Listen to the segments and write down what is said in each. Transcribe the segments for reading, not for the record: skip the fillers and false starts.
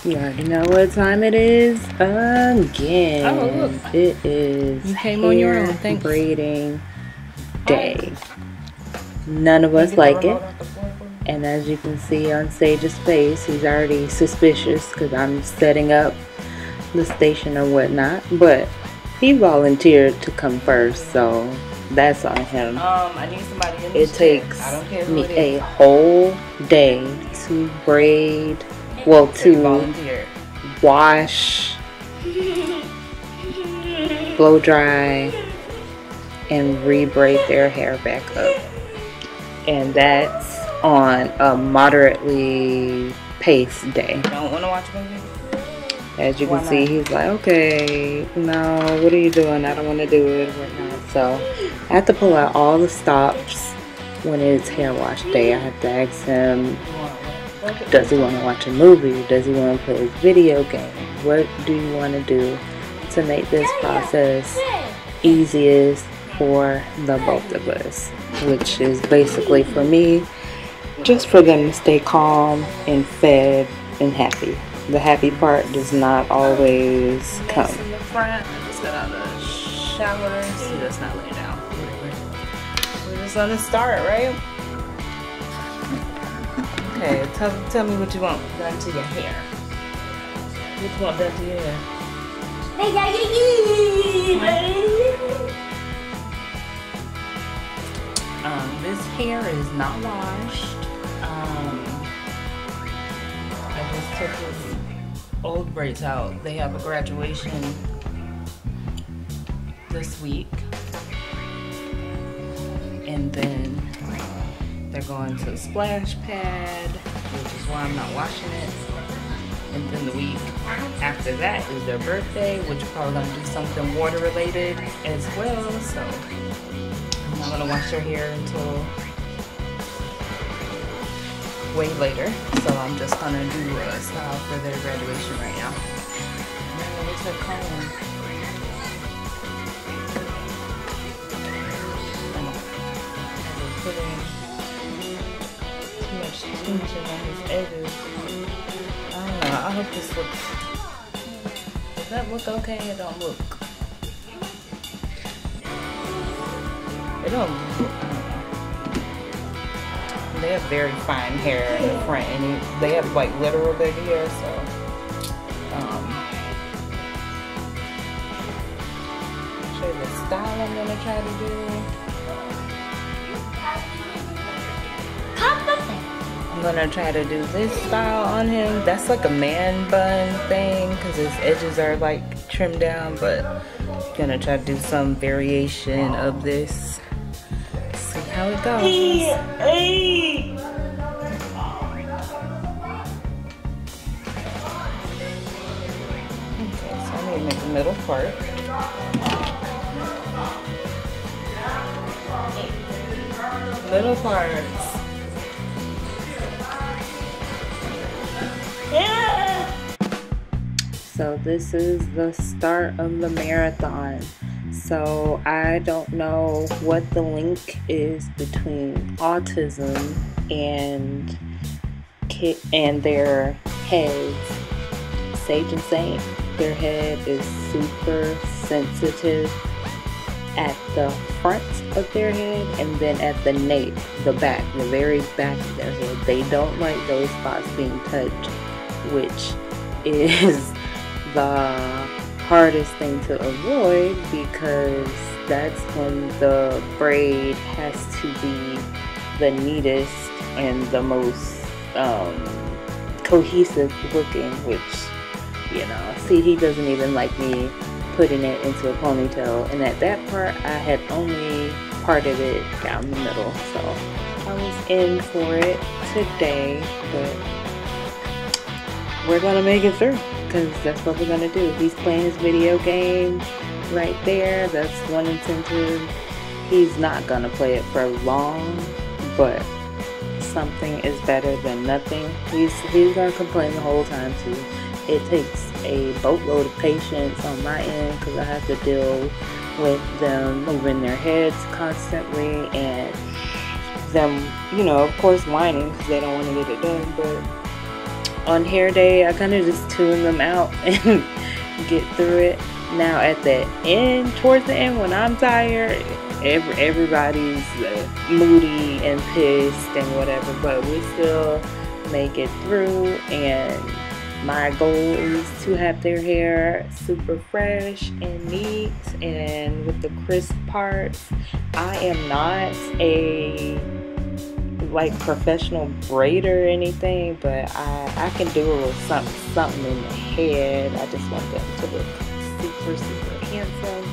You already know what time it is again. Oh, look. It is You came on your own. Thanks. Braiding day. None of us like it. And as you can see on Saige's face, he's already suspicious because I'm setting up the station or whatnot. But he volunteered to come first, so that's on him. I need somebody in It this takes chair. I don't care who me it a is. whole day to braid. Well, to Volunteer. wash, blow dry, and re-braid their hair back up. And that's on a moderately paced day. Don't want to watch a movie? As you Why can see, not? he's like, okay, no, what are you doing? I don't want to do it, whatnot. So I have to pull out all the stops when it's hair wash day. I have to ask him, does he want to watch a movie? Does he want to play his video game? What do you want to do to make this process easiest for the both of us? Which is basically for me, just for them to stay calm and fed and happy. The happy part does not always come. In the front. I just got out of the shower. See, that's not laying down. We're just gonna start, right? Okay, tell me what you want done to your hair. What you want done to your hair? This hair is not washed. I just took his old braids out. They have a graduation this week. And then they're going to the splash pad, which is why I'm not washing it. And then the week after that is their birthday, which we're probably gonna do something water related as well. So I'm not gonna wash their hair until way later. So I'm just gonna do a style for their graduation right now. What's her comb? Putting too much tension on his edges. I don't know. I hope this looks. Does that look okay? It don't look. It don't look. I don't know. They have very fine hair in the front, and they have like literal baby hair. So, I'll show you the style I'm gonna try to do. I'm gonna try to do this style on him. That's like a man bun thing because his edges are like trimmed down, but I'm gonna try to do some variation of this. See how it goes. Okay, so I need to make the middle part. Middle parts. So this is the start of the marathon. So I don't know what the link is between autism and their heads. Saige and Saint, their head is super sensitive at the front of their head and then at the nape, the back, the very back of their head. They don't like those spots being touched, which is the hardest thing to avoid because that's when the braid has to be the neatest and the most cohesive looking, which, you know, see, he doesn't even like me putting it into a ponytail, and at that part I had only parted it down the middle, so I was in for it today, but we're gonna make it through because that's what we're gonna do. He's playing his video game right there. That's one incentive. He's not gonna play it for long, but something is better than nothing. He's gonna complain the whole time too. It takes a boatload of patience on my end because I have to deal with them moving their heads constantly and them, you know, of course whining because they don't want to get it done. But on hair day, I kind of just tune them out and get through it. Now at the end, towards the end, when I'm tired, everybody's moody and pissed and whatever, but we still make it through. And my goal is to have their hair super fresh and neat and with the crisp parts. I am not a like professional braider or anything, but I can do a little something in the head. I just want them to look super handsome.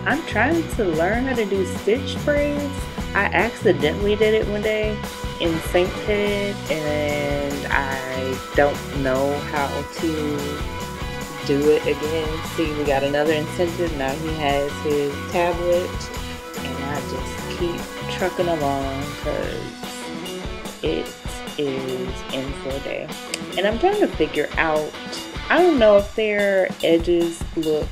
I'm trying to learn how to do stitch braids. I accidentally did it one day in Saint's head, and I don't know how to do it again. See, we got another incentive. Now he has his tablet, and I just keep trucking along because it is in for a day. And I'm trying to figure out, I don't know if their edges look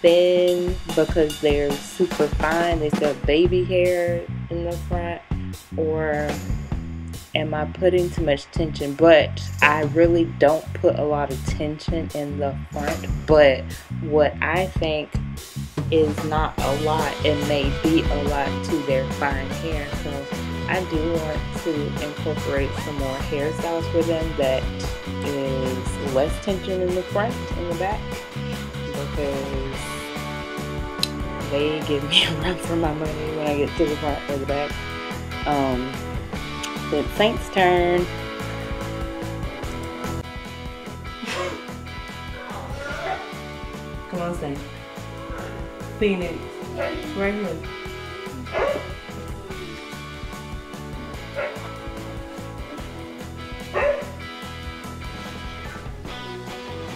thin because they're super fine, they still have baby hair in the front, or am I putting too much tension? But I really don't put a lot of tension in the front, but what I think is not a lot, it may be a lot to their fine hair. So I do want to incorporate some more hairstyles for them that is less tension in the front and the back, because they give me a run for my money when I get to the front or the back. It's Saint's turn. Come on, Saint. Phoenix. Right here.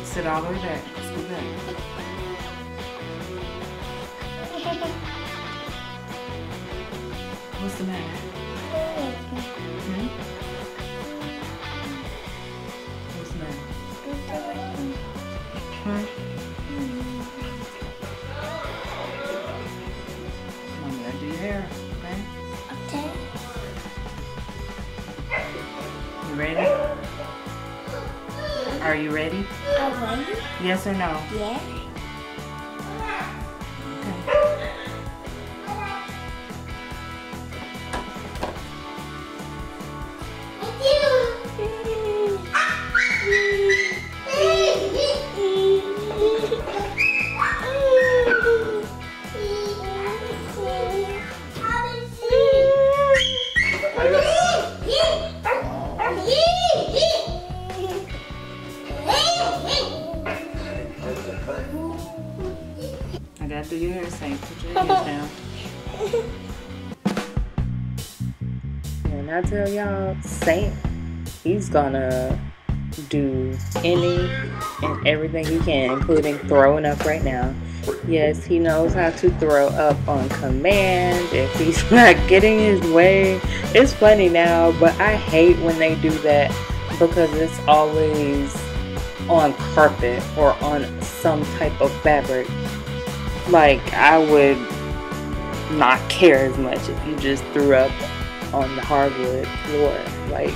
Sit all the way back. Let's go back. What's the matter? Hmm? What's the matter? Hmm? Mommy, gotta do your hair, okay? Okay. You ready? Are you ready? I'm ready. Yes or no? Yeah. I gotta do your hair, Saint. Put your ears down. And I tell y'all, Saint, he's gonna do any and everything he can, including throwing up right now. Yes, he knows how to throw up on command if he's not getting his way. It's funny now, but I hate when they do that because it's always on carpet or on some type of fabric. Like, I would not care as much if you just threw up on the hardwood floor. Like,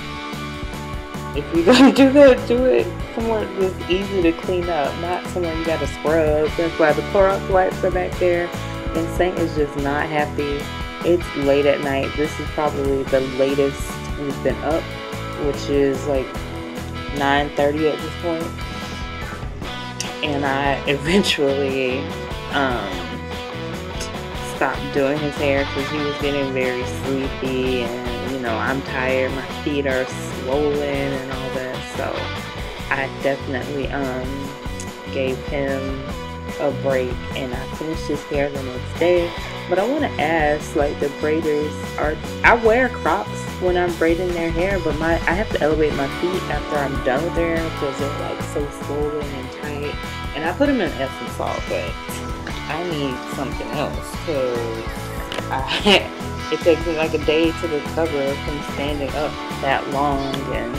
if you're gonna do that, do it somewhere that's easy to clean up, not somewhere you gotta scrub. That's why the Clorox wipes are back there. And Saint is just not happy. It's late at night. This is probably the latest we've been up, which is like 9:30 at this point. And I eventually stopped doing his hair because he was getting very sleepy, and you know, I'm tired, my feet are swollen and all that, so I definitely gave him a break, and I finished his hair the next day. But I want to ask, like, the braiders I wear Crocs when I'm braiding their hair, but I have to elevate my feet after I'm done with their hair because they're like so swollen and tight. And I put them in Epsom salt, but I need something else because it takes me like a day to recover from standing up that long and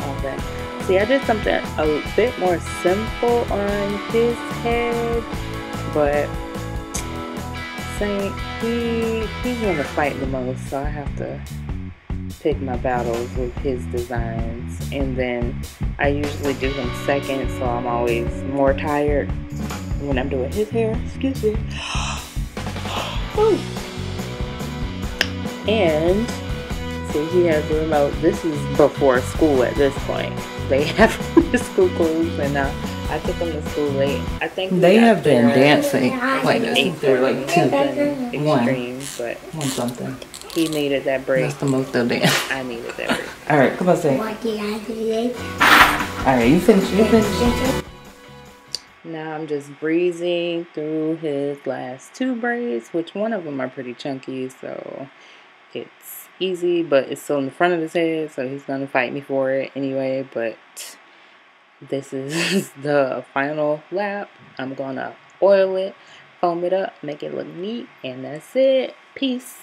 all that. See, I did something a bit more simple on his head, but Saint, he he's gonna fight the most, so I have to pick my battles with his designs. And then I usually do him second, so I'm always more tired when I'm doing his hair. Excuse me. Ooh. And see, he has a remote. This is before school at this point. They have school clothes, and I took them to school late. I think they have been dancing. Like they're like 2 1 but 1 something. he needed that break. That's the most they'll dance. I needed that break. All right, come on, say. All right, you finish. You finish. Now I'm just breezing through his last 2 braids, which one of them are pretty chunky, so it's easy, but it's still in the front of his head, so he's gonna fight me for it anyway. But this is the final lap. I'm gonna oil it, foam it up, make it look neat, and that's it. Peace.